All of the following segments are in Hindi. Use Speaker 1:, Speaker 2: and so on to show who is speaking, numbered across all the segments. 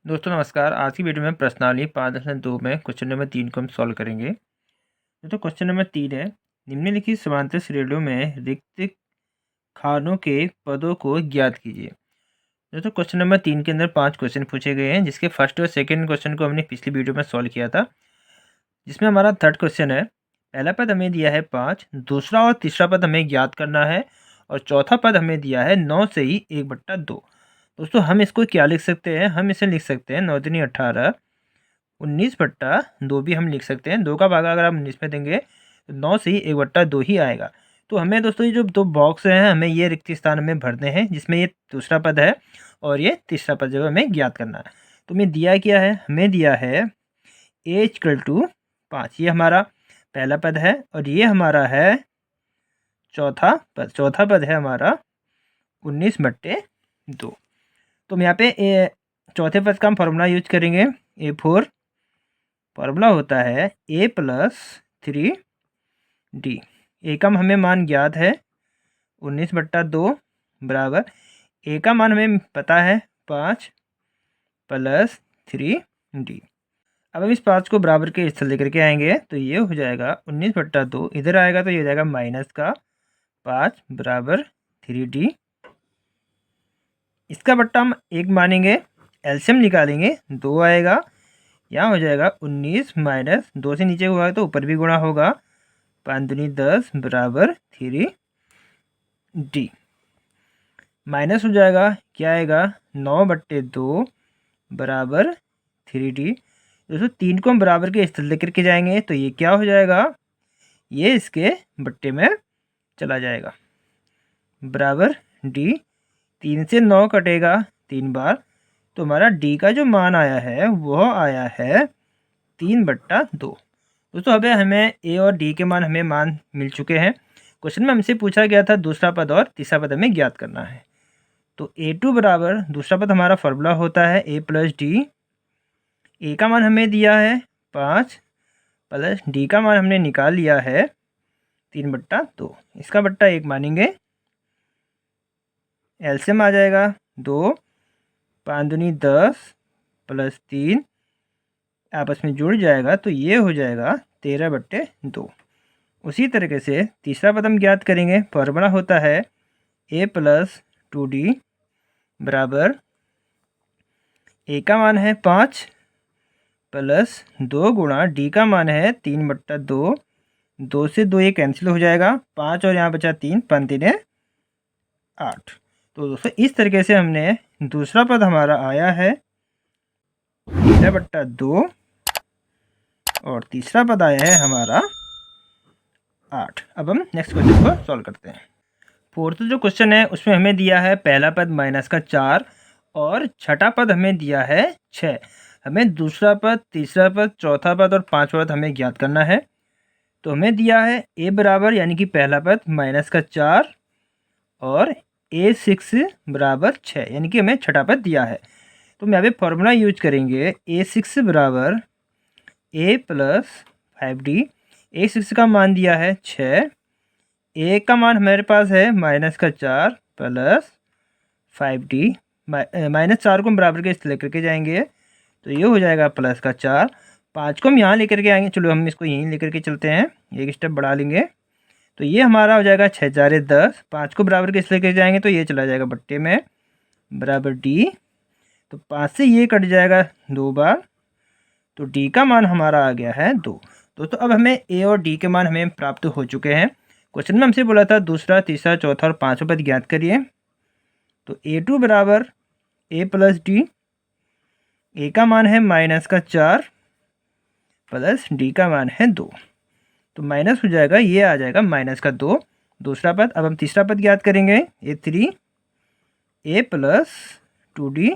Speaker 1: दोस्तों नमस्कार। आज की वीडियो में प्रश्नावली 5.2 में क्वेश्चन नंबर 3 को हम सॉल्व करेंगे। तो क्वेश्चन नंबर 3 है, निम्नलिखित समांतर श्रेणियों में रिक्त खानों के पदों को ज्ञात कीजिए। दोस्तों क्वेश्चन नंबर 3 के अंदर 5 क्वेश्चन पूछे गए हैं, जिसके फर्स्ट और सेकेंड क्वेश्चन को हमने पिछली वीडियो में सॉल्व किया था, जिसमें हमारा थर्ड क्वेश्चन है। पहला पद हमें दिया है 5, दूसरा और तीसरा पद हमें ज्ञात करना है और चौथा पद हमें दिया है 9 से ही 1/2। दोस्तों हम इसको क्या लिख सकते हैं, हम इसे लिख सकते हैं 9 दूनी 18, 19/2 भी हम लिख सकते हैं। 2 का भागा अगर हम 19 में देंगे तो 9 से ही 1/2 ही आएगा। तो हमें दोस्तों ये जो 2 बॉक्स हैं, हमें ये रिक्त स्थान हमें भरने हैं, जिसमें ये दूसरा पद है और ये तीसरा पद जो हमें ज्ञात करना है। तो हमें दिया क्या है, हमें दिया है a = 5, ये हमारा पहला पद है और ये हमारा है चौथा पद। चौथा पद है हमारा 19/2। तो हम यहाँ पे चौथे पद का हम फॉर्मूला यूज करेंगे A4। फॉर्मूला होता है A+3D। ए का हमें मान ज्ञात है 19/2 बराबर ए का मान हमें पता है 5 + 3D। अब हम इस 5 को बराबर के स्थल लेकर के आएंगे तो ये हो जाएगा 19/2, इधर आएगा तो ये हो जाएगा -5 बराबर 3D। इसका बट्टा हम 1 मानेंगे, एलसीएम निकालेंगे 2 आएगा, यहाँ हो जाएगा 19 - 2 से नीचे हुआ है तो ऊपर भी गुणा होगा, 5 दूनी 10 बराबर 3D। माइनस हो जाएगा, क्या आएगा 9/2 बराबर 3D। दोस्तों 3 को हम बराबर के स्थल लेकर के जाएंगे तो ये क्या हो जाएगा, ये इसके बट्टे में चला जाएगा बराबर D। 3 से 9 कटेगा 3 बार, तो हमारा D का जो मान आया है वह आया है 3/2। दोस्तों अब हमें A और D के मान मिल चुके हैं। क्वेश्चन में हमसे पूछा गया था दूसरा पद और तीसरा पद हमें ज्ञात करना है। तो A2 बराबर दूसरा पद हमारा फॉर्मूला होता है A+D। ए का मान हमें दिया है 5 प्लस D का मान हमने निकाल लिया है 3/2। इसका बट्टा 1 मानेंगे, एलसीएम आ जाएगा 2, 5 दूनी 10 + 3 आपस में जुड़ जाएगा तो ये हो जाएगा 13/2। उसी तरीके से तीसरा पद हम ज्ञात करेंगे। फॉर्मूला होता है A+2D बराबर ए का मान है 5 प्लस 2 गुणा D का मान है 3/2। 2 से 2 ये कैंसिल हो जाएगा, 5 और यहाँ बचा 3, 5 3 8। तो दोस्तों इस तरीके से हमने दूसरा पद हमारा आया है 13/2 और तीसरा पद आया है हमारा 8। अब हम नेक्स्ट क्वेश्चन को सॉल्व करते हैं। फोर्थ जो क्वेश्चन है उसमें हमें दिया है पहला पद -4 और छठा पद हमें दिया है 6। हमें दूसरा पद, तीसरा पद, चौथा पद और पांचवा पद हमें ज्ञात करना है। तो हमें दिया है A बराबर यानी कि पहला पद -4 और A6 बराबर 6 यानी कि हमें छठा पद दिया है। तो हम यहाँ पे फॉर्मूला यूज करेंगे A6 बराबर A+5D। A6 का मान दिया है 6, ए का मान हमारे पास है -4 प्लस 5D। -4 को हम बराबर के स्थल लेकर के जाएंगे तो ये हो जाएगा +4। 5 को हम यहाँ लेकर के आएंगे, चलो हम इसको यहीं लेकर के चलते हैं, एक स्टेप बढ़ा लेंगे तो ये हमारा हो जाएगा 6 × 4 = 10। 5 को बराबर के स्थल लेकर जाएंगे तो ये चला जाएगा बट्टे में बराबर D। तो 5 से ये कट जाएगा 2 बार, तो D का मान हमारा आ गया है 2। दोस्तों अब हमें A और D के मान हमें प्राप्त हो चुके हैं। क्वेश्चन में हमसे बोला था दूसरा, तीसरा, चौथा और पांचवा पद ज्ञात करिए। तो A2 बराबर A+D। ए का मान है -4 प्लस D का मान है 2, तो माइनस हो जाएगा, ये आ जाएगा -2 दूसरा पद। अब हम तीसरा पद ज्ञात करेंगे A3 A+2D।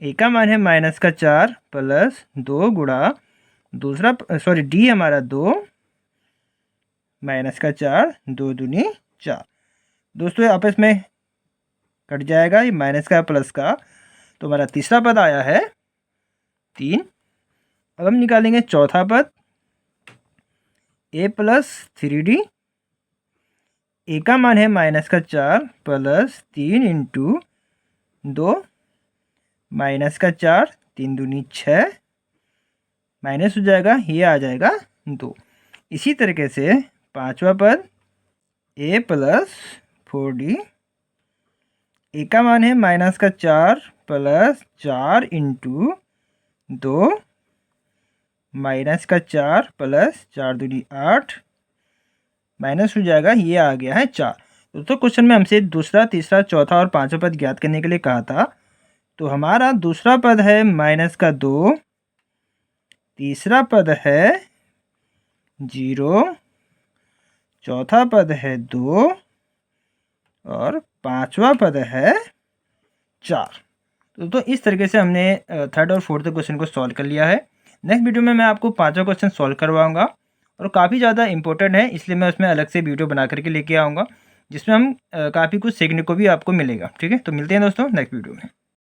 Speaker 1: ए का मान है -4 प्लस 2 गुणा दूसरा D हमारा 2 -4 2 दूनी 4। दोस्तों आपस में कट जाएगा ये माइनस का प्लस का, तो हमारा तीसरा पद आया है 3। अब हम निकालेंगे चौथा पद A+3D। ए का मान है -4 प्लस 3 × 2, माइनस का 4, 3 दूनी 6, माइनस हो जाएगा, ये आ जाएगा 2। इसी तरीके से पांचवा पद a प्लस 4d, ए का मान है माइनस का 4 प्लस 4 इंटू 2, माइनस का 4 प्लस 4 दूनी 8, माइनस हो जाएगा, ये आ गया है 4। दोस्तों क्वेश्चन में हमसे दूसरा, तीसरा, चौथा और पांचवा पद ज्ञात करने के लिए कहा था। तो हमारा दूसरा पद है माइनस का 2, तीसरा पद है 0, चौथा पद है 2 और पांचवा पद है 4। तो इस तरीके से हमने थर्ड और फोर्थ क्वेश्चन को सॉल्व कर लिया है। नेक्स्ट वीडियो में मैं आपको पांचवा क्वेश्चन सॉल्व करवाऊंगा और काफ़ी ज़्यादा इंपॉर्टेंट है, इसलिए मैं उसमें अलग से वीडियो बना करके लेके आऊँगा, जिसमें हम काफ़ी कुछ सीखने को भी आपको मिलेगा। ठीक है, तो मिलते हैं दोस्तों नेक्स्ट वीडियो में।